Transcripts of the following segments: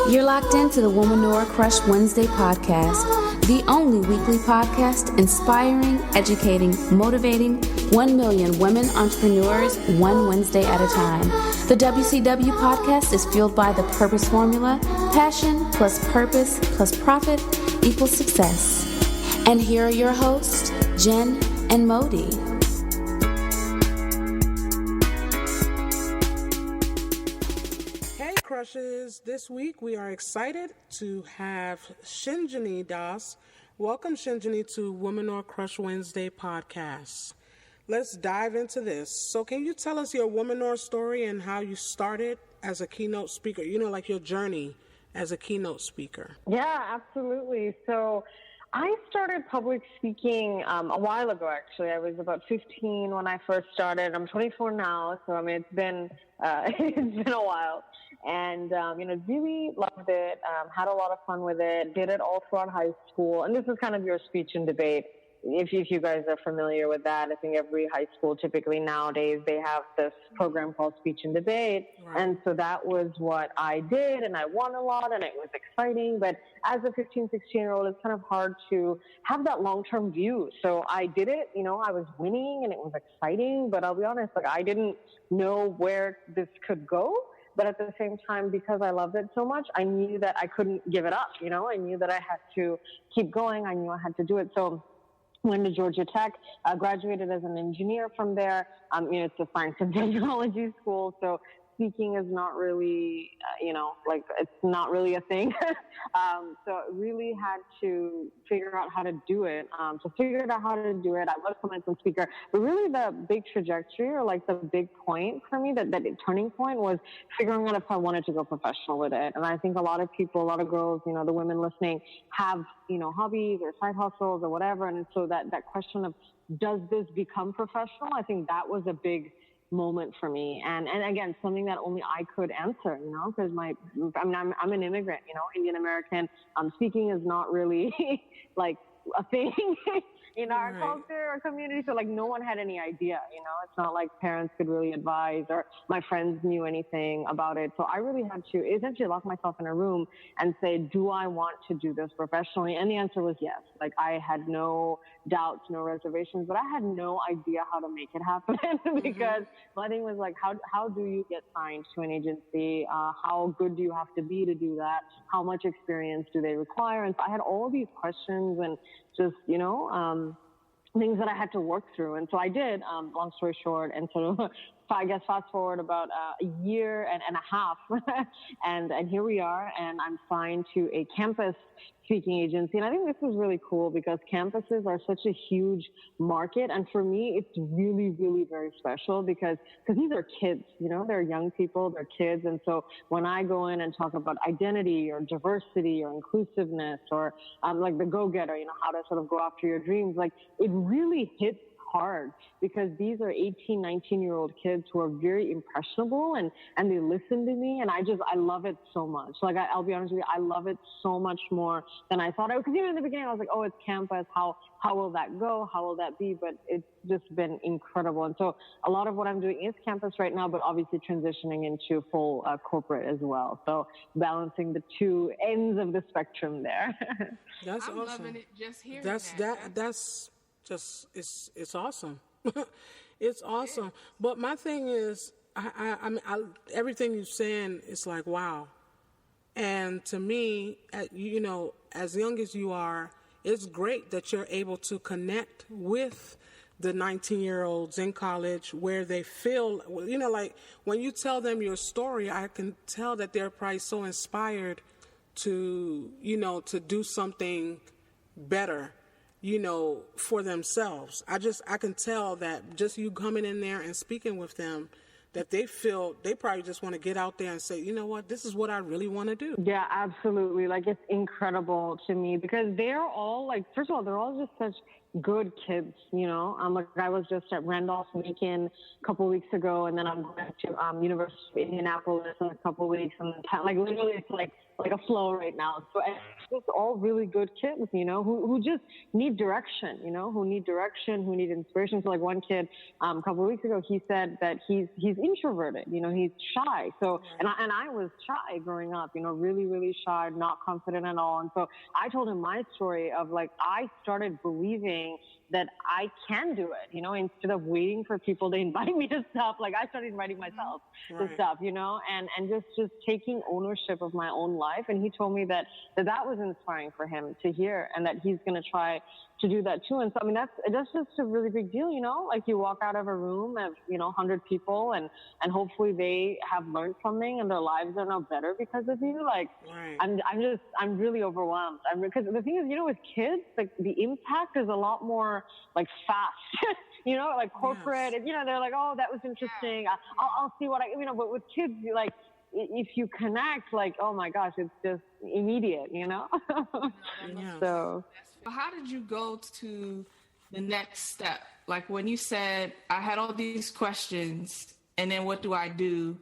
You're locked into the Womanora Crush Wednesday podcast, the only weekly podcast inspiring, educating, motivating 1 million women entrepreneurs one Wednesday at a time. The WCW podcast is fueled by the purpose formula: passion plus purpose plus profit equals success. And here are your hosts, Jen and Modi. Crushes. This week we are excited to have Shinjini Das. Welcome, Shinjini, to Womanora Crush Wednesday podcast. Let's dive into this. So can you tell us your Womanora story and how you started as a keynote speaker? You know, like your journey as a keynote speaker. Yeah, absolutely. So I started public speaking a while ago, actually. I was about 15 when I first started. I'm 24 now, so I mean, it's been a while. And, really loved it, had a lot of fun with it, did it all throughout high school. And this is kind of your speech and debate. If you guys are familiar with that, I think every high school typically nowadays, they have this program called speech and debate. Right. And so that was what I did, and I won a lot, and it was exciting. But as a 15, 16-year-old, it's kind of hard to have that long-term view. So I did it, I was winning, and it was exciting. But I'll be honest, I didn't know where this could go. But at the same time, because I loved it so much, I knew that I couldn't give it up. I knew that I had to keep going. I knew I had to do it. So went to Georgia Tech, graduated as an engineer from there. It's a science and technology school, so speaking is not really, it's not really a thing. So I really had to figure out how to do it. So figured out how to do it. I was a commencement speaker, but really the big trajectory or the big point for me, that turning point was figuring out if I wanted to go professional with it. And I think a lot of people, a lot of girls, the women listening have, hobbies or side hustles or whatever. And so that question of, does this become professional? I think that was a big moment for me, and again, something that only I could answer, because I'm an immigrant, Indian American. Speaking is not really a thing in our culture or community, so no one had any idea. It's not like parents could really advise or my friends knew anything about it. So I really had to essentially lock myself in a room and say, do I want to do this professionally? And the answer was yes. I had no doubts, no reservations, but I had no idea how to make it happen because my thing was how do you get signed to an agency? How good do you have to be to do that? How much experience do they require? And so I had all these questions and just, things that I had to work through. And so I did, long story short. And so I guess fast forward about a year and a half, and here we are, and I'm signed to a campus speaking agency. And I think this is really cool because campuses are such a huge market. And for me, it's really, really very special because these are kids, they're young people, they're kids. And so when I go in and talk about identity or diversity or inclusiveness or the go-getter, how to sort of go after your dreams, it really hits hard because these are 18, 19-year-old kids who are very impressionable and they listen to me, and I love it so much. I'll be honest with you, I love it so much more than I thought I would. Because even in the beginning, I was like, oh, it's campus. How will that go? How will that be? But it's just been incredible. And so a lot of what I'm doing is campus right now, but obviously transitioning into full corporate as well. So balancing the two ends of the spectrum there. That's I'm awesome. loving it just hearing That's just it's awesome. It's awesome. But my thing is, I everything you're saying is wow. And to me, as young as you are, it's great that you're able to connect with the 19-year-olds in college where they feel, when you tell them your story, I can tell that they're probably so inspired to, to do something better, for themselves. I can tell that just you coming in there and speaking with them, that they probably just want to get out there and say, you know what, this is what I really want to do. Yeah, absolutely. It's incredible to me because they're all first of all, they're all just such good kids, you know. Like I was just at Randolph-Macon a couple of weeks ago, and then I'm going to University of Indianapolis in a couple of weeks, and like literally it's like a flow right now. So it's just all really good kids, you know, who just need direction, you know, who need inspiration. So like one kid a couple of weeks ago, he said that he's introverted, you know, he's shy. So and I was shy growing up, you know, really, really shy, not confident at all. And so I told him my story of like I started believing that I can do it, you know, instead of waiting for people to invite me to stuff. Like I started inviting myself to stuff, you know, and just taking ownership of my own life. And he told me that was inspiring for him to hear, and that he's going to try to do that too. And so, I mean, that's just a really big deal, you know, like you walk out of a room of, you know, 100 people and hopefully they have learned something and their lives are now better because of you. Like, I'm really overwhelmed. Because the thing is, you know, with kids, like the impact is a lot more like fast, you know, like corporate, and, you know, they're like, oh, that was interesting. I'll see what you know, but with kids, you like, if you connect, like, oh my gosh, it's just immediate, you know? So how did you go to the next step? Like when you said, I had all these questions and then what do I do?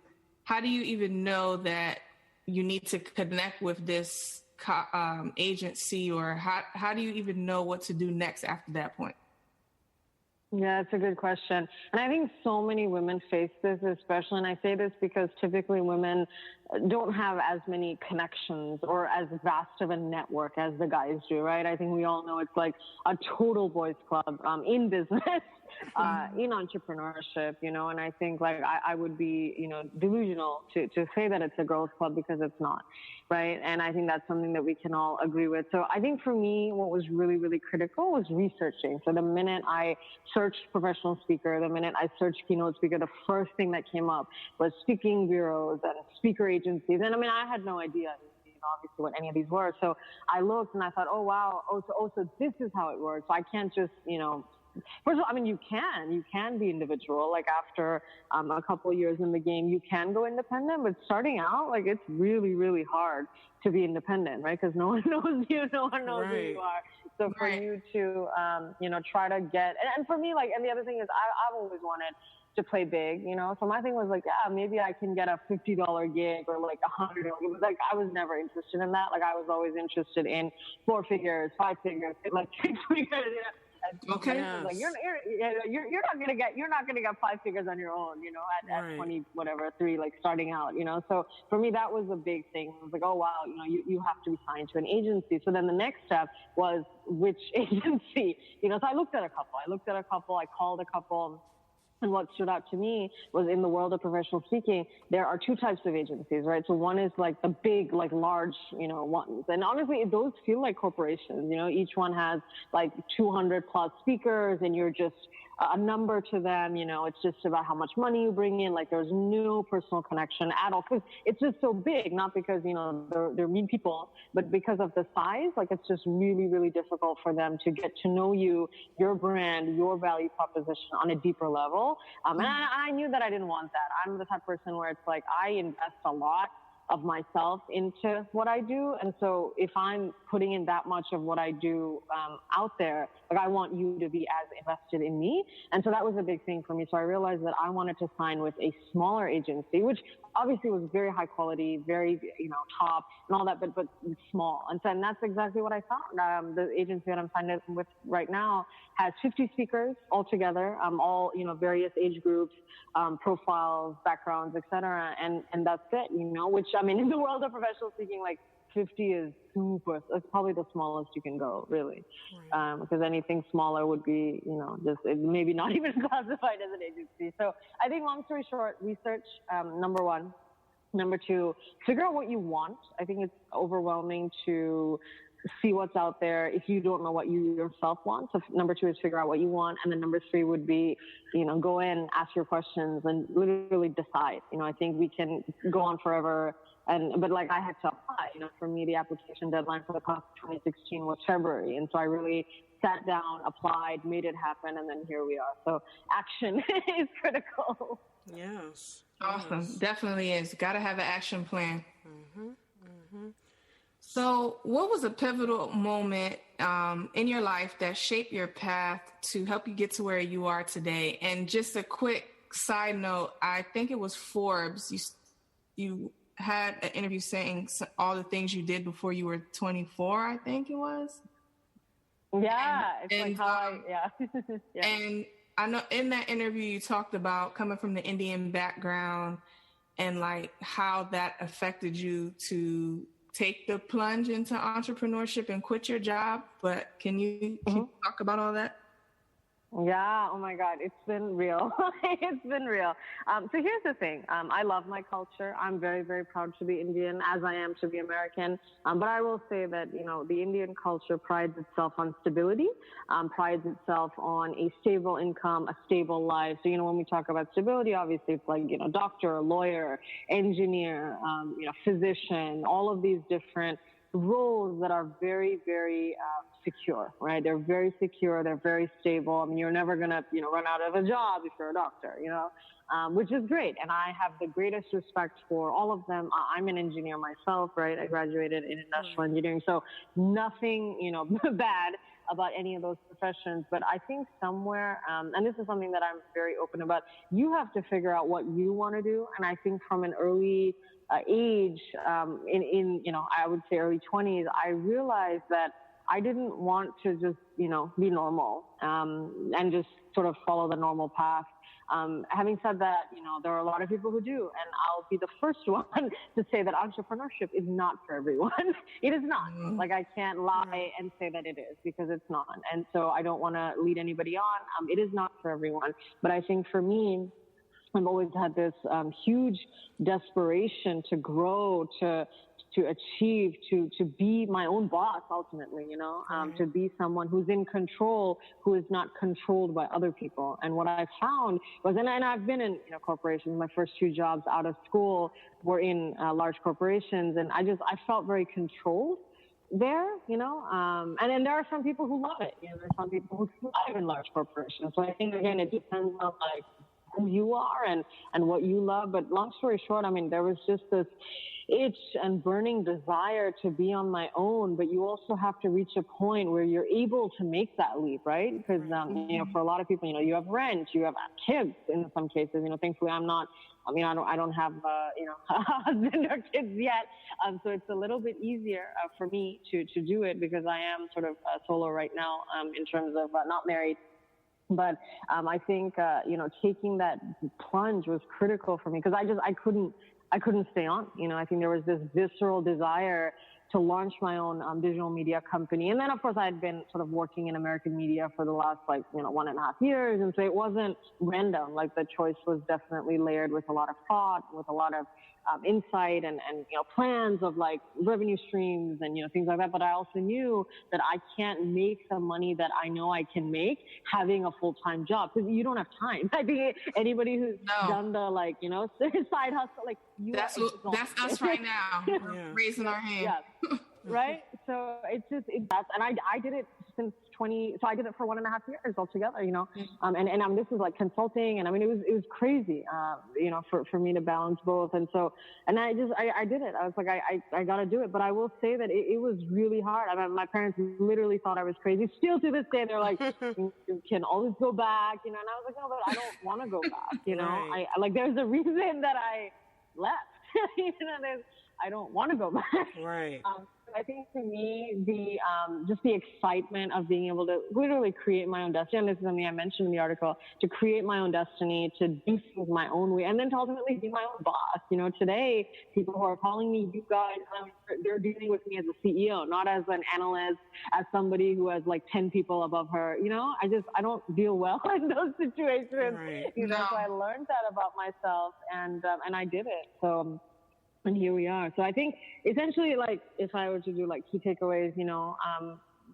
How do you even know that you need to connect with this agency, or how do you even know what to do next after that point? Yeah, it's a good question. And I think so many women face this, especially, and I say this because typically women don't have as many connections or as vast of a network as the guys do, right? I think we all know it's like a total boys club in business, in entrepreneurship, you know, and I think like I would be, you know, delusional to say that it's a girls club because it's not, right? And I think that's something that we can all agree with. So I think for me, what was really, really critical was researching. So the minute I searched professional speaker, the minute I searched keynote speaker, the first thing that came up was speaking bureaus and speaker agencies. And I mean, I had no idea, you know, obviously what any of these were. So I looked and I thought, oh, wow. So this is how it works. So I can't just, you know, first of all, I mean, you can be individual. Like after a couple of years in the game, you can go independent, but starting out, like it's really, really hard to be independent, right? Because no one knows you, no one knows who you are. So for you to, you know, try to get, and for me, like, and the other thing is I've always wanted to play big, you know? So my thing was like, yeah, maybe I can get a $50 gig or like $100. It was like, I was never interested in that. Like I was always interested in 4 figures, 5 figures, like 6 figures, you know? Okay. Yes. Like you're not gonna get 5 figures on your own, you know, at 20 whatever 3, like starting out, you know. So for me that was a big thing. It was like, oh wow, you know, you have to be signed to an agency. So then the next step was which agency, you know. So I looked at a couple, I called a couple. And what stood out to me was in the world of professional speaking, there are 2 types of agencies, right? So one is like the big, like large, you know, ones. And honestly, those feel like corporations, you know, each one has like 200 plus speakers and you're just a number to them, you know, it's just about how much money you bring in. Like there's no personal connection at all. Cause it's just so big, not because, you know, they're mean people, but because of the size, like it's just really, really difficult for them to get to know you, your brand, your value proposition on a deeper level. And I knew that I didn't want that. I'm the type of person where it's like, I invest a lot of myself into what I do. And so if I'm putting in that much of what I do out there, like I want you to be as invested in me. And so that was a big thing for me. So I realized that I wanted to sign with a smaller agency, which obviously was very high quality, very, you know, top and all that, but small. And so, and that's exactly what I found. The agency that I'm signed with right now has 50 speakers altogether, all, you know, various age groups, profiles, backgrounds, etc. And that's it, you know, which, I mean, in the world of professional speaking, like 50 is super, it's probably the smallest you can go, really. Because anything smaller would be, you know, just maybe not even classified as an agency. So I think long story short, research, number one. Number two, figure out what you want. I think it's overwhelming to see what's out there if you don't know what you yourself want. So number two is figure out what you want. And then number three would be, you know, go in, ask your questions and literally decide. You know, I think we can go on forever. But like I had to apply, you know, for me, the application deadline for the class of 2016 was February. And so I really sat down, applied, made it happen. And then here we are. So action is critical. Yes. Awesome. Yes. Definitely is. Got to have an action plan. Mm-hmm. Mm-hmm. So what was a pivotal moment in your life that shaped your path to help you get to where you are today? And just a quick side note, I think it was Forbes. You had an interview saying all the things you did before you were 24, I think it was. Yeah, it's like how yeah. Yeah. And I know in that interview you talked about coming from the Indian background and like how that affected you to take the plunge into entrepreneurship and quit your job. But can you talk about all that? Yeah, oh my God, it's been real. It's been real. So here's the thing. I love my culture. I'm very, very proud to be Indian, as I am to be American. But I will say that, you know, the Indian culture prides itself on stability, prides itself on a stable income, a stable life. So, you know, when we talk about stability, obviously it's like, you know, doctor, lawyer, engineer, you know, physician, all of these different roles that are very, very secure, right? They're very secure. They're very stable. I mean, you're never going to, you know, run out of a job if you're a doctor, you know, which is great. And I have the greatest respect for all of them. I'm an engineer myself, right? I graduated in industrial engineering. So nothing, you know, bad about any of those professions. But I think somewhere, and this is something that I'm very open about, you have to figure out what you want to do. And I think from an early age, in, you know, I would say early 20s, I realized that I didn't want to just, you know, be normal, and just sort of follow the normal path. Having said that, you know, there are a lot of people who do, and I'll be the first one to say that entrepreneurship is not for everyone. It is not. Like, I can't lie and say that it is, because it's not. And so I don't want to lead anybody on. It is not for everyone. But I think for me, I've always had this huge desperation to grow, to achieve, to be my own boss ultimately, you know, to be someone who's in control, who is not controlled by other people. And what I found was, and I've been in, you know, corporations. My first 2 jobs out of school were in large corporations, and I felt very controlled there, you know, and then there are some people who love it. You know, there's some people who thrive in large corporations. So I think, again, it depends on like who you are and what you love. But long story short, I mean, there was just this itch and burning desire to be on my own, but you also have to reach a point where you're able to make that leap, right? Because, you know, for a lot of people, you know, you have rent, you have kids in some cases, you know, thankfully I'm not, I mean, I don't have, you know, a husband or kids yet. So it's a little bit easier for me to do it, because I am sort of solo right now, in terms of not married. But I think, you know, taking that plunge was critical for me, because I couldn't stay on. You know, I think there was this visceral desire to launch my own digital media company. And then, of course, I had been sort of working in American media for the last, like, you know, 1.5 years. And so it wasn't random. Like, the choice was definitely layered with a lot of thought, with a lot of insight and, you know, plans of like revenue streams and, you know, things like that. But I also knew that I can't make the money that I know I can make having a full-time job, because you don't have time. I think anybody who's done the, like, you know, side hustle, like, that's us right now. We're raising our hand. Yeah. Right. So it's just, and I did it since so I did it for 1.5 years altogether, you know, and this was like consulting, and I mean, it was crazy, you know, for me to balance both. And so, and I did it. I was like, I got to do it. But I will say that it was really hard. I mean, my parents literally thought I was crazy. Still to this day, they're like, you can always go back, you know, and I was like, no, but I don't want to go back, you know, right. Like, there's a reason that I left, you know, I don't want to go back. Right. I think for me, just the excitement of being able to literally create my own destiny, and this is something I mentioned in the article, to create my own destiny, to do things my own way, and then to ultimately be my own boss. You know, today, people who are calling me you guys, they're dealing with me as a CEO, not as an analyst, as somebody who has like 10 people above her. You know, I don't deal well in those situations. Right. You know, so I learned that about myself, and I did it. So. And here we are. So I think essentially, like, if I were to do like key takeaways, you know,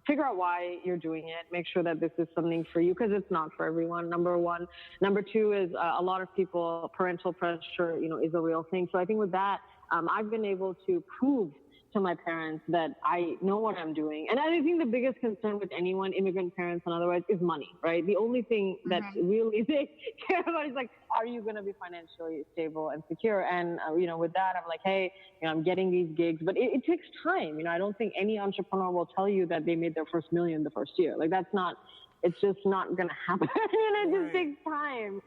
figure out why you're doing it. Make sure that this is something for you, because it's not for everyone. Number one. Number two is a lot of people, parental pressure, you know, is a real thing. So I think with that, I've been able to prove to my parents that I know what I'm doing. And I think the biggest concern with anyone, immigrant parents and otherwise, is money, right? The only thing that really they care about is like, are you going to be financially stable and secure? And, with that, I'm like, hey, I'm getting these gigs, but it takes time. I don't think any entrepreneur will tell you that they made their first million the first year. Like it's just not going to happen. It just takes time.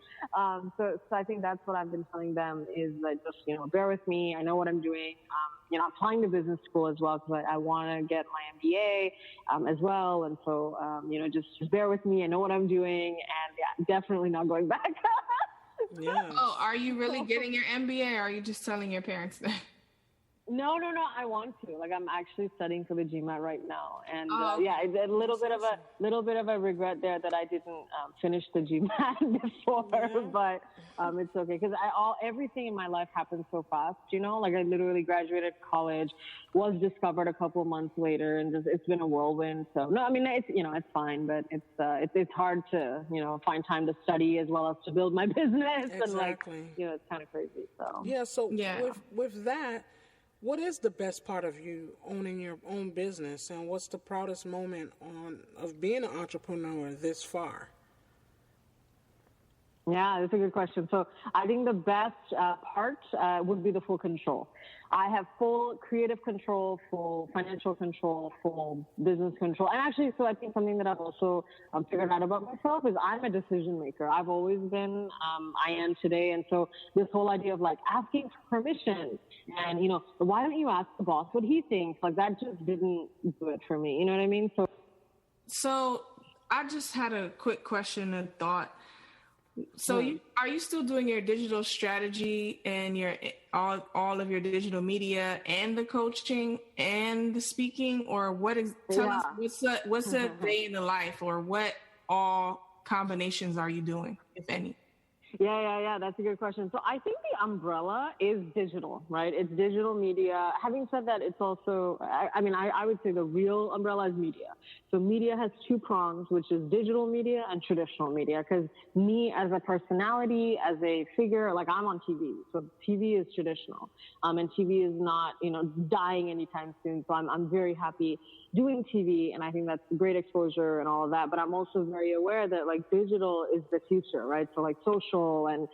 So I think that's what I've been telling them is that just, bear with me. I know what I'm doing. I'm applying to business school as well because I want to get my MBA as well. And so, just bear with me. I know what I'm doing. And definitely not going back. Yeah. Oh, are you really getting your MBA or are you just telling your parents that? No. I want to. Like, I'm actually studying for the GMAT right now, and it's a little bit of a regret there that I didn't finish the GMAT before, but it's okay because everything in my life happened so fast. Like I literally graduated college, was discovered a couple of months later, and it's been a whirlwind. So no, I mean it's fine, but it's hard to find time to study as well as to build my business, Exactly. and it's kind of crazy. So with that. What is the best part of you owning your own business, and what's the proudest moment of being an entrepreneur this far? Yeah, that's a good question. So I think the best part would be the full control. I have full creative control, full financial control, full business control. And actually, so I think something that I've also figured out about myself is I'm a decision maker. I've always been, I am today. And so this whole idea of like asking for permission and, why don't you ask the boss what he thinks? Like that just didn't do it for me. You know what I mean? So I just had a quick question and thought. So are you still doing your digital strategy and your all of your digital media and the coaching and the speaking, or tell us what's a day in the life, or what all combinations are you doing, if any? Yeah. That's a good question. So I think the umbrella is digital, right? It's digital media. Having said that, it's also, I would say the real umbrella is media. So media has two prongs, which is digital media and traditional media. Because me as a personality, as a figure, like I'm on TV. So TV is traditional. And TV is not, dying anytime soon. So I'm very happy doing TV, and I think that's great exposure and all of that. But I'm also very aware that like digital is the future, right? So like social and,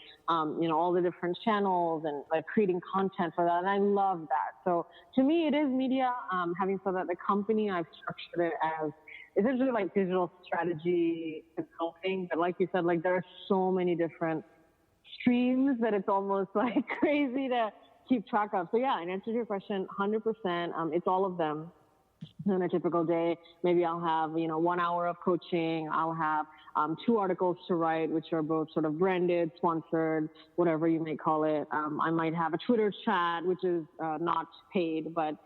all the different channels and like creating content for that. And I love that. So to me, it is media. Having said that, the company, I've structured it as essentially like digital strategy consulting. But like you said, like there are so many different streams that it's almost like crazy to keep track of. So yeah, in answer to your question, 100%, it's all of them. On a typical day, maybe I'll have, 1 hour of coaching. I'll have 2 articles to write, which are both sort of branded, sponsored, whatever you may call it. I might have a Twitter chat, which is not paid, but,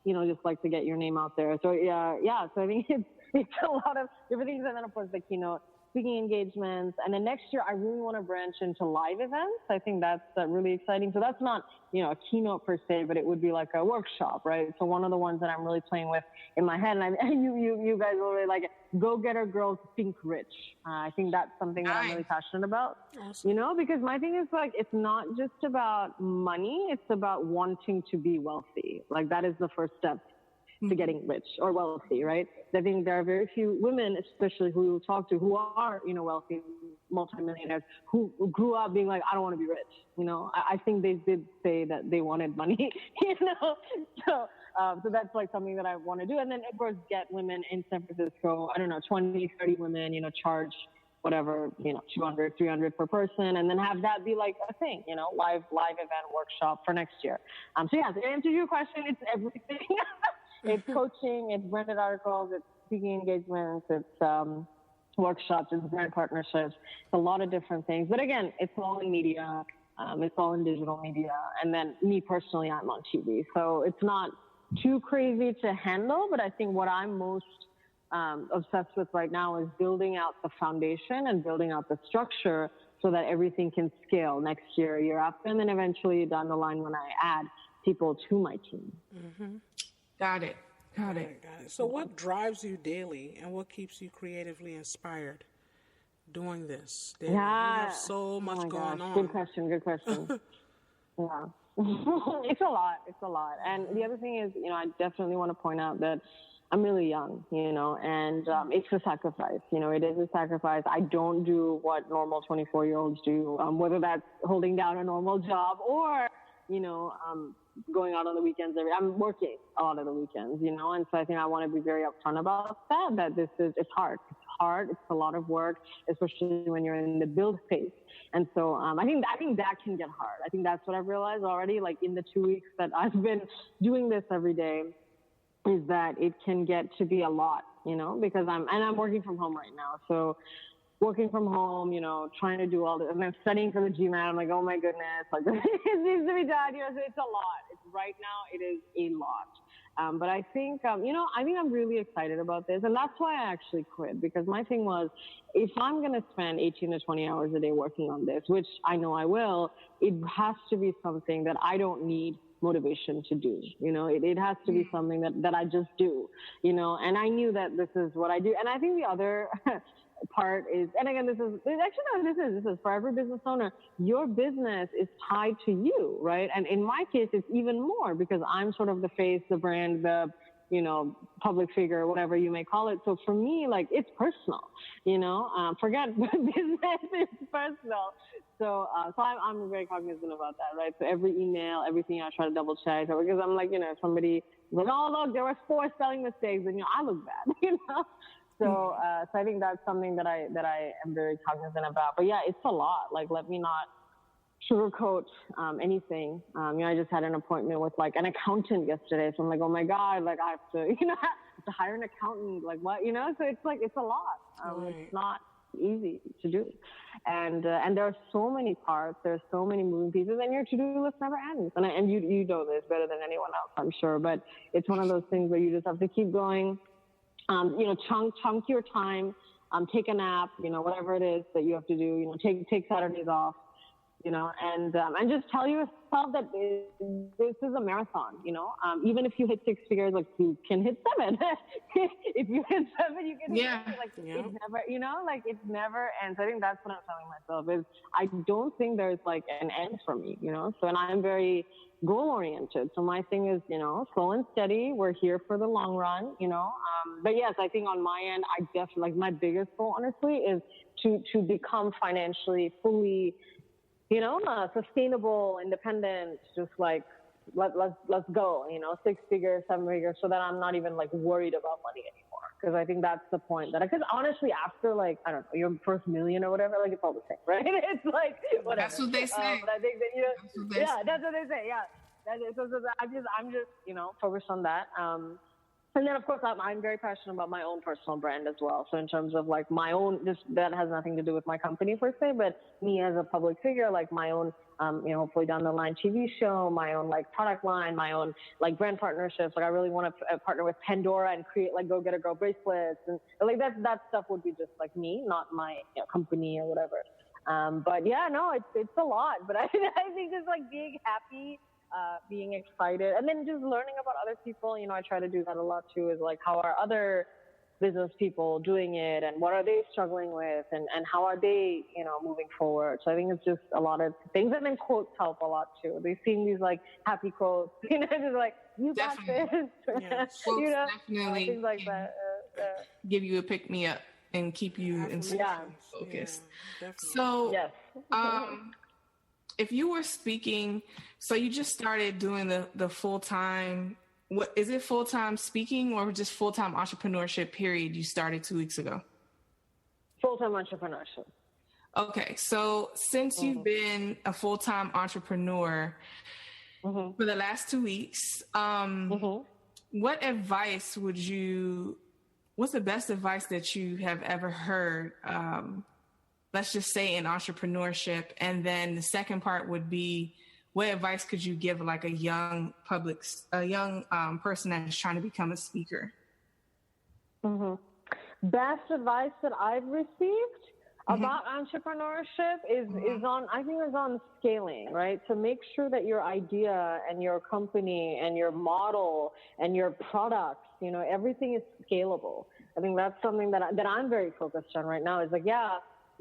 just like to get your name out there. So yeah. So I think it's a lot of different things. And then of course the keynote speaking engagements. And then next year, I really want to branch into live events. I think that's really exciting. So that's not, a keynote per se, but it would be like a workshop, right? So one of the ones that I'm really playing with in my head, and you guys will really like it, Go-Getter Girls Think Rich. I think that's something that I'm really passionate about, Awesome. Because my thing is like, it's not just about money. It's about wanting to be wealthy. Like that is the first step to getting rich or wealthy, right? I think there are very few women, especially who you talk to, who are, wealthy, multimillionaires, who grew up being like, I don't want to be rich. I think they did say that they wanted money, So that's like something that I want to do. And then of course, get women in San Francisco, I don't know, 20, 30 women, charge whatever, 200, 300 per person, and then have that be like a thing, live event workshop for next year. So yeah, to answer your question, it's everything. It's coaching, it's branded articles, it's speaking engagements, it's workshops, it's brand partnerships, it's a lot of different things. But again, it's all in media, it's all in digital media. And then me personally, I'm on TV. So it's not too crazy to handle, but I think what I'm most obsessed with right now is building out the foundation and building out the structure so that everything can scale next year after, and then eventually down the line when I add people to my team. Mm-hmm. Got it. So what drives you daily and what keeps you creatively inspired doing this daily? Yeah. You have so much going on. Good question. Yeah. It's a lot. It's a lot. And the other thing is, I definitely want to point out that I'm really young, and it's a sacrifice. It is a sacrifice. I don't do what normal 24-year-olds do, whether that's holding down a normal job or, going out on the weekends. I'm working a lot of the weekends, and so I think I want to be very upfront about that it's hard. It's hard. It's a lot of work, especially when you're in the build phase. And so I think that can get hard. I think that's what I've realized already, like in the 2 weeks that I've been doing this every day, is that it can get to be a lot, because I'm working from home right now. So working from home, trying to do all this, and I'm studying for the GMAT. I'm like, oh my goodness, like it needs to be done. So it's a lot. Right now, it is a lot. But I think, I think I'm really excited about this. And that's why I actually quit, because my thing was, if I'm going to spend 18 to 20 hours a day working on this, which I know I will, it has to be something that I don't need motivation to do. It has to be something that I just do, and I knew that this is what I do. And I think the other part is, and again, this is for every business owner, your business is tied to you, right? And in my case, it's even more because I'm sort of the face, the brand, the, public figure, whatever you may call it. So for me, like, it's personal, forget business, it's personal. So I'm very cognizant about that, right? So every email, everything, I try to double check, because I'm like, if somebody is like, oh, look, there were 4 spelling mistakes, and I look bad, So I think that's something that I am very cognizant about. But yeah, it's a lot. Like, let me not sugarcoat anything. I just had an appointment with like an accountant yesterday. So I'm like, oh my God, like I have to, have to hire an accountant. Like what, So it's like, it's a lot. Right. It's not easy to do. And there are so many parts, there's so many moving pieces, and your to-do list never ends. And you know this better than anyone else, I'm sure, but it's one of those things where you just have to keep going. Chunk your time, take a nap, whatever it is that you have to do, take Saturdays off, and just tell yourself that this is a marathon, even if you hit 6 figures, like you can hit 7. If you hit 7, you can hit 8. Like it's never, it never ends. I think that's what I'm telling myself is I don't think there's like an end for me, so, and I'm very goal oriented. So my thing is, slow and steady. We're here for the long run, but yes, I think on my end, I definitely, like, my biggest goal, honestly, is to become financially fully, sustainable, independent, just like, let's go, 6 figures, 7 figures, so that I'm not even like worried about money anymore. Because I think that's the point because honestly, after like, I don't know, your first million or whatever, like it's all the same, right? It's like, whatever. That's what they say. But I think that, that's what they say. Yeah. I'm just, focused on that. And then, of course, I'm very passionate about my own personal brand as well. So in terms of like my own, that has nothing to do with my company per se, but me as a public figure, like my own, hopefully down the line TV show, my own like product line, my own like brand partnerships. Like I really want to partner with Pandora and create like Go Get a Girl bracelets. And like that stuff would be just like me, not my company or whatever. But yeah, no, it's a lot. But I think just like being happy, being excited, and then just learning about other people. I try to do that a lot too, is like, how are other business people doing it, and what are they struggling with, and how are they, moving forward. So I think it's just a lot of things. And then quotes help a lot too. They've seen these like happy quotes, just like, you got this. Yeah. Quotes definitely things like that. Give you a pick me up and keep you inspired, focused. Yeah, so, yes. If you were speaking, so you just started doing the full-time, what is it, full-time speaking or just full-time entrepreneurship period you started 2 weeks ago? Full-time entrepreneurship. Okay. So since you've been a full-time entrepreneur for the last 2 weeks, what advice what's the best advice that you have ever heard, let's just say in entrepreneurship? And then the second part would be, what advice could you give like a young person that is trying to become a speaker? Best advice that I've received about entrepreneurship is on scaling, right? So make sure that your idea and your company and your model and your products, everything is scalable. I think that's something that I'm very focused on right now, is like,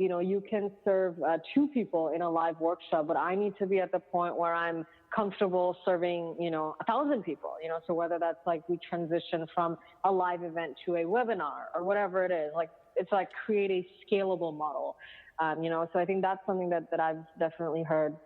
you can serve 2 people in a live workshop, but I need to be at the point where I'm comfortable serving, 1,000 people, so whether that's like we transition from a live event to a webinar or whatever it is, like it's like create a scalable model, so I think that's something that I've definitely heard.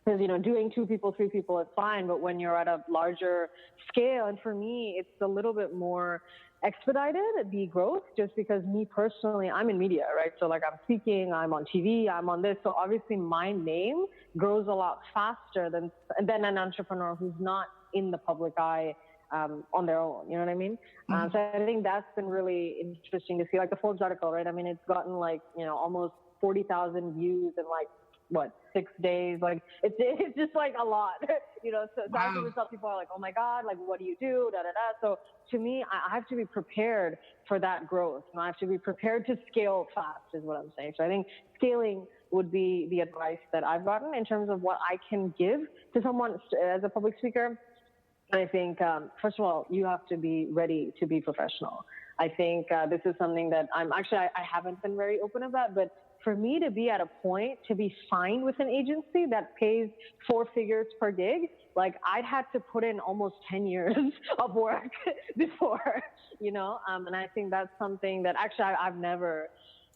Because, doing 2 people, 3 people is fine, but when you're at a larger scale, and for me, it's a little bit more expedited, the growth, just because me personally, I'm in media, right? So like I'm speaking, I'm on TV, I'm on this. So obviously my name grows a lot faster than an entrepreneur who's not in the public eye on their own. You know what I mean? So I think that's been really interesting to see, like the Forbes article, right? I mean, it's gotten like, almost 40,000 views in like, 6 days, like it's just like a lot, so wow. As a result, people are like, oh my God, like what do you do, da da da. So to me, I have to be prepared for that growth, and I have to be prepared to scale fast is what I'm saying. So I think scaling would be the advice that I've gotten in terms of what I can give to someone as a public speaker. I think, first of all, you have to be ready to be professional. I think this is something that I haven't been very open about, but for me to be at a point to be signed with an agency that pays 4 figures per gig, like I'd had to put in almost 10 years of work before, and I think that's something that actually I've never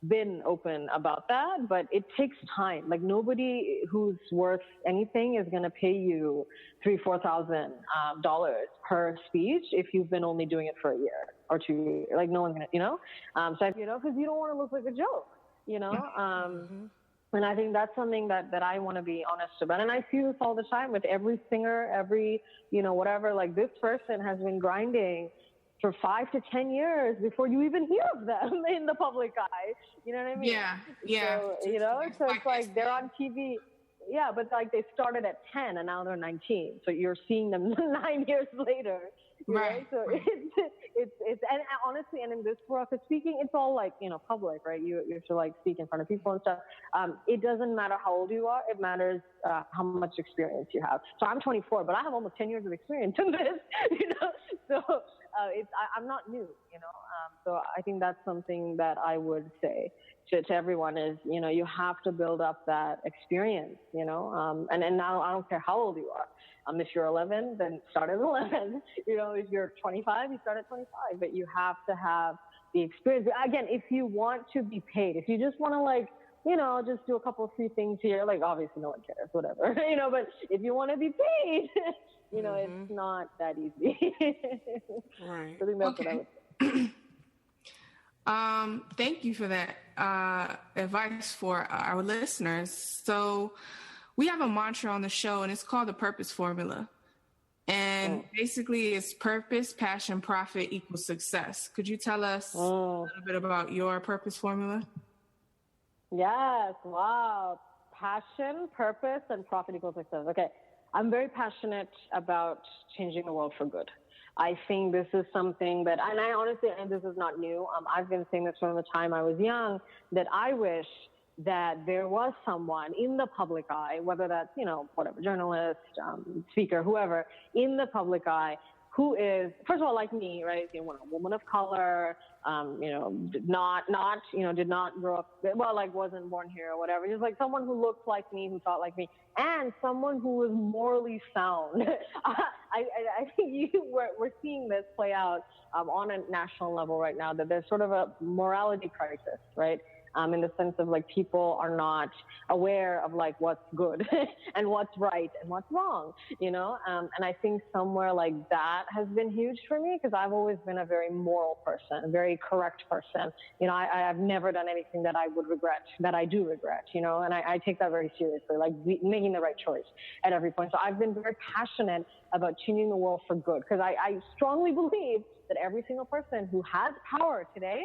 been open about that, but it takes time. Like nobody who's worth anything is going to pay you $3,000-$4,000 per speech if you've been only doing it for a year or 2 years. Like no one's going to, so because you don't want to look like a joke. And I think that's something that I want to be honest about. And I see this all the time with every singer, every, whatever, like this person has been grinding for 5 to 10 years before you even hear of them in the public eye. You know what I mean? Yeah. So, so it's like they're on TV. Yeah, but like they started at 10 and now they're 19. So you're seeing them 9 years later. Right. So it's and honestly, and in this world of speaking, it's all like, public, right? You have to like speak in front of people and stuff. It doesn't matter how old you are. It matters how much experience you have. So I'm 24, but I have almost 10 years of experience in this, So I'm not new, So I think that's something that I would say to everyone is, you have to build up that experience, and now I don't care how old you are. If you're 11, then start at 11. If you're 25, you start at 25. But you have to have the experience. Again, if you want to be paid, if you just want to like, just do a couple of free things here, like obviously no one cares, whatever, but if you want to be paid, it's not that easy. Right. I think that's what I would say. Thank you for that advice for our listeners. So we have a mantra on the show, and it's called the Purpose Formula. And basically it's purpose, passion, profit equals success. Could you tell us a little bit about your purpose formula? Yes. Wow. Passion, purpose, and profit equals success. Okay. I'm very passionate about changing the world for good. I think this is something that, and I honestly, and this is not new. I've been saying this from the time I was young, that I wish that there was someone in the public eye, whether that's, whatever, journalist, speaker, whoever, in the public eye, who is, first of all, like me, right? A woman of color, did not grow up, wasn't born here or whatever. Just like someone who looked like me, who thought like me, and someone who was morally sound. I think we're seeing this play out on a national level right now, that there's sort of a morality crisis, right? In the sense of like people are not aware of like what's good and what's right and what's wrong, and I think somewhere like that has been huge for me, because I've always been a very moral person, a very correct person. I've never done anything that I would regret, that I do regret, and I take that very seriously, like making the right choice at every point. So I've been very passionate about changing the world for good, because I strongly believe that every single person who has power today,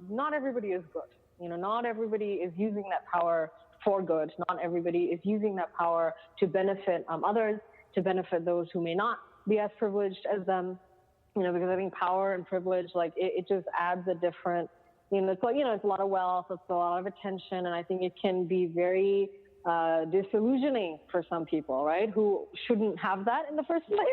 not everybody is good. Not everybody is using that power for good. Not everybody is using that power to benefit others, to benefit those who may not be as privileged as them. Because I think power and privilege, like it just adds a different, it's like, it's a lot of wealth, it's a lot of attention, and I think it can be very disillusioning for some people, right? Who shouldn't have that in the first place.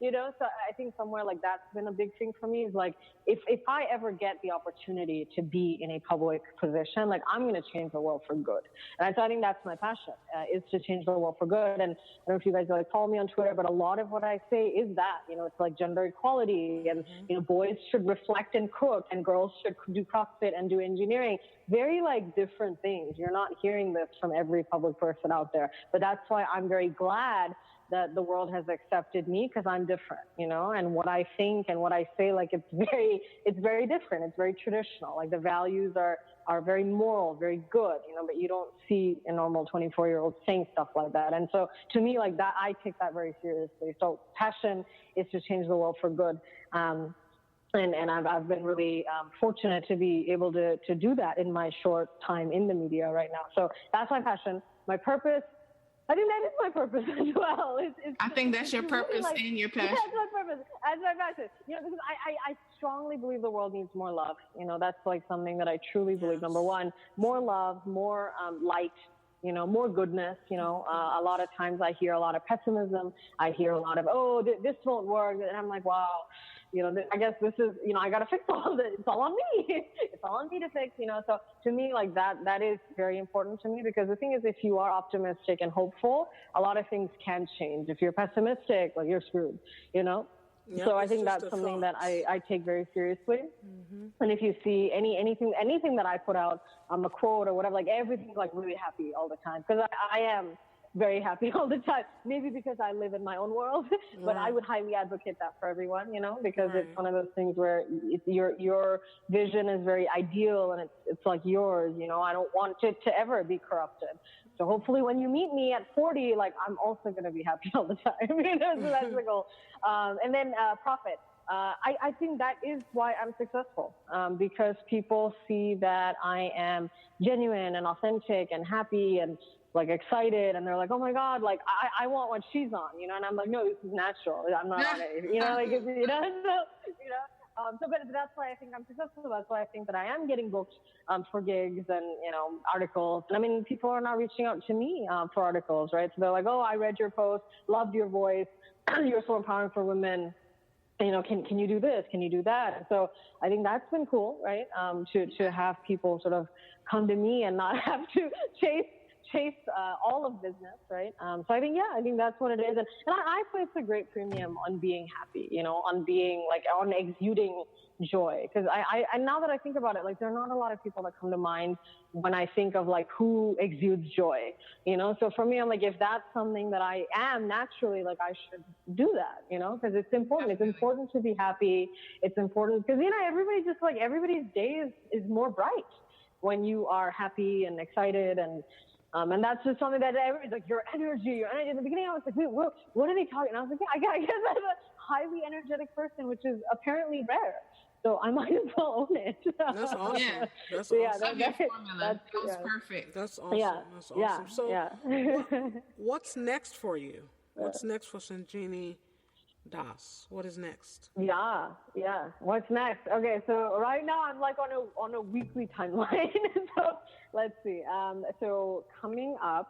So I think somewhere like that's been a big thing for me is like, if I ever get the opportunity to be in a public position, like I'm going to change the world for good. And so I think that's my passion, is to change the world for good. And I don't know if you guys like follow me on Twitter, but a lot of what I say is that, it's like gender equality and, boys should reflect and cook and girls should do CrossFit and do engineering. Very like different things. You're not hearing this from every public person out there, but that's why I'm very glad that the world has accepted me, because I'm different, and what I think and what I say, like it's very different. It's very traditional. Like the values are very moral, very good, but you don't see a normal 24-year-old saying stuff like that. And so to me, like that, I take that very seriously. So passion is to change the world for good. And I've been really fortunate to be able to do that in my short time in the media right now. So that's my passion. My purpose, I think that is my purpose as well. I think that's your purpose really and your passion. Yeah, that's my purpose. That's my passion. Because I strongly believe the world needs more love. That's like something that I truly believe. Number one, more love, more light, more goodness. A lot of times I hear a lot of pessimism. I hear a lot of, this won't work. And I'm like, wow. I guess this is, I got to fix all of it. It's all on me. It's all on me to fix, So to me, like that is very important to me, because the thing is, if you are optimistic and hopeful, a lot of things can change. If you're pessimistic, like you're screwed, Yep, so I think that's something that I take very seriously. And if you see anything that I put out, a quote or whatever, like everything's like really happy all the time, because I am very happy all the time. Maybe because I live in my own world, but I would highly advocate that for everyone, because it's one of those things where your vision is very ideal and it's like yours, I don't want it to ever be corrupted. So hopefully when you meet me at 40, like I'm also going to be happy all the time, so that's the goal. And then profit. I think that is why I'm successful, because people see that I am genuine and authentic and happy and like excited, and they're like, oh my God, like I want what she's on, and I'm like, no, this is natural. I'm not on it, so, but that's why I think I'm successful. That's why I think that I am getting booked for gigs and, articles. And I mean, people are now reaching out to me for articles, right? So they're like, oh, I read your post, loved your voice. You're so empowering for women. Can you do this? Can you do that? And so I think that's been cool, right? To have people sort of come to me and not have to chase all of business, right? So I think that's what it is. And I place a great premium on being happy, on being like, on exuding joy. Because I now that I think about it, like there are not a lot of people that come to mind when I think of like who exudes joy, So for me, I'm like, if that's something that I am naturally, like I should do that, because it's important. Definitely. It's important to be happy. It's important because, everybody just like everybody's day is more bright when you are happy and excited and that's just something that everybody's like, your energy. In the beginning, I was like, wait, what are they talking? And I was like, yeah, I guess I'm a highly energetic person, which is apparently rare. So I might as well own it. That's awesome. Yeah. That's awesome. awesome. That was perfect. That's awesome. Yeah. That's awesome. So what's next for you? What's next for Shinjini Das? What is next? Yeah. What's next? Okay, so right now I'm like on a weekly timeline. So let's see. So coming up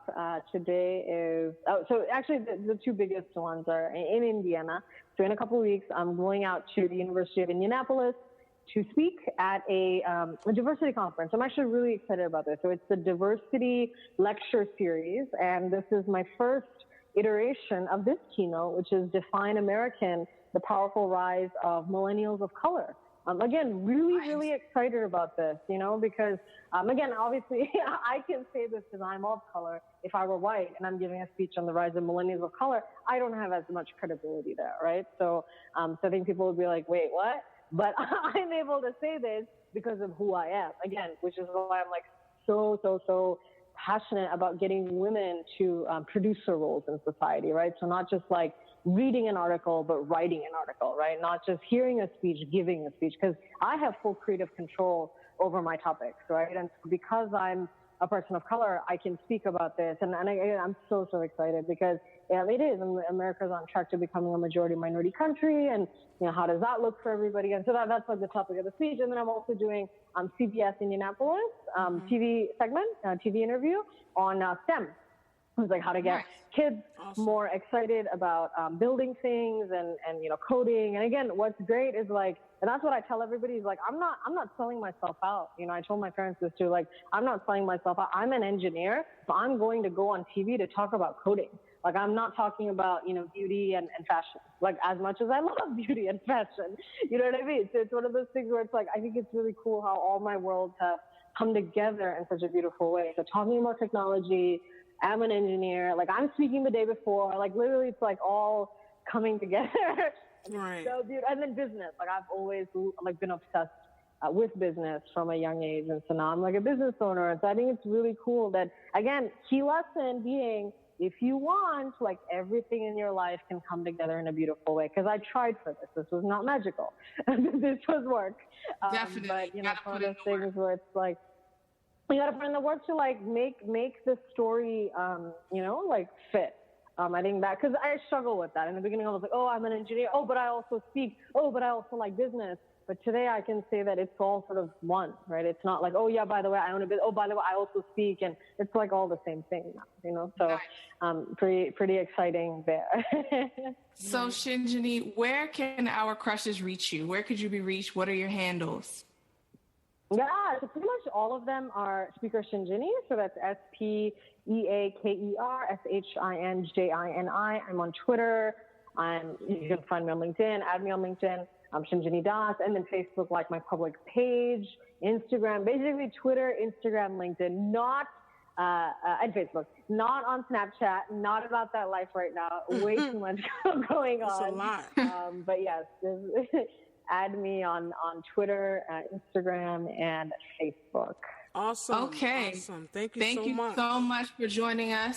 today is so actually the two biggest ones are in Indiana. So in a couple of weeks, I'm going out to the University of Indianapolis to speak at a diversity conference. I'm actually really excited about this. So it's the Diversity Lecture Series, and this is my first iteration of this keynote, which is Define American, the Powerful Rise of Millennials of Color. Again, really excited about this, because, again, obviously, I can say this because I'm of color. If I were white and I'm giving a speech on the rise of millennials of color, I don't have as much credibility there, right? So I think people would be like, wait, what? But I'm able to say this because of who I am, again, which is why I'm like so passionate about getting women to producer roles in society, right? So not just like reading an article, but writing an article, right? Not just hearing a speech, giving a speech, because I have full creative control over my topics, right? And because I'm a person of color, I can speak about this. And I'm so excited because it is. America's on track to becoming a majority minority country. And, how does that look for everybody? And so that's like the topic of the speech. And then I'm also doing CBS Indianapolis TV segment, TV interview on STEM. It was like how to get kids more excited about building things and coding. And again, what's great is like, and that's what I tell everybody is like, I'm not selling myself out. I told my parents this too, like, I'm not selling myself out. I'm an engineer, but I'm going to go on TV to talk about coding. Like, I'm not talking about, beauty and fashion, like, as much as I love beauty and fashion, you know what I mean? So it's one of those things where it's like, I think it's really cool how all my worlds have come together in such a beautiful way. So talking about technology, I'm an engineer, like, I'm speaking the day before, like, literally it's like all coming together. Right. So beautiful. And then business, like, I've always like been obsessed with business from a young age. And so now I'm like a business owner. And so I think it's really cool that, again, key lesson being, if you want, like, everything in your life can come together in a beautiful way. Because I tried for this. This was not magical. This was work. Definitely. But, it's one of those things where it's like, you got to put in the work to, like, make the story, like, fit. I think that, because I struggle with that. In the beginning, I was like, oh, I'm an engineer. Oh, but I also speak. Oh, but I also like business. But today I can say that it's all sort of one, right? It's not like, oh, yeah, by the way, I own a business. Oh, by the way, I also speak. And it's like all the same thing now, So pretty exciting there. So, Shinjini, where can our crushes reach you? Where could you be reached? What are your handles? Yeah, so pretty much all of them are Speaker Shinjini. So that's SPEAKER SHINJINI. I'm on Twitter. You can find me on LinkedIn, add me on LinkedIn. Shinjini Das, and then Facebook, like my public page, Instagram, basically Twitter, Instagram, LinkedIn, not and Facebook, not on Snapchat, not about that life right now. Way too much going on. It's a lot. But yes, add me on Twitter, Instagram, and Facebook. Awesome. Okay. Awesome. Thank you much. so much for joining us.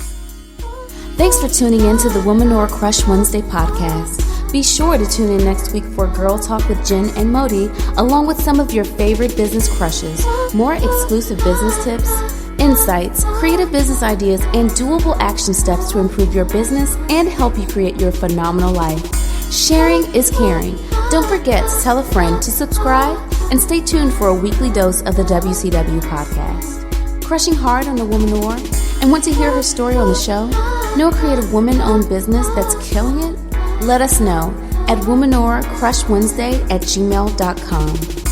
Thanks for tuning in to the Womanore Crush Wednesday podcast. Be sure to tune in next week for Girl Talk with Jen and Modi, along with some of your favorite business crushes, more exclusive business tips, insights, creative business ideas, and doable action steps to improve your business and help you create your phenomenal life. Sharing is caring. Don't forget to tell a friend to subscribe and stay tuned for a weekly dose of the WCW podcast. Crushing hard on the Womanore and want to hear her story on the show? Know a creative woman-owned business that's killing it? Let us know at womanorecrushwednesday@gmail.com.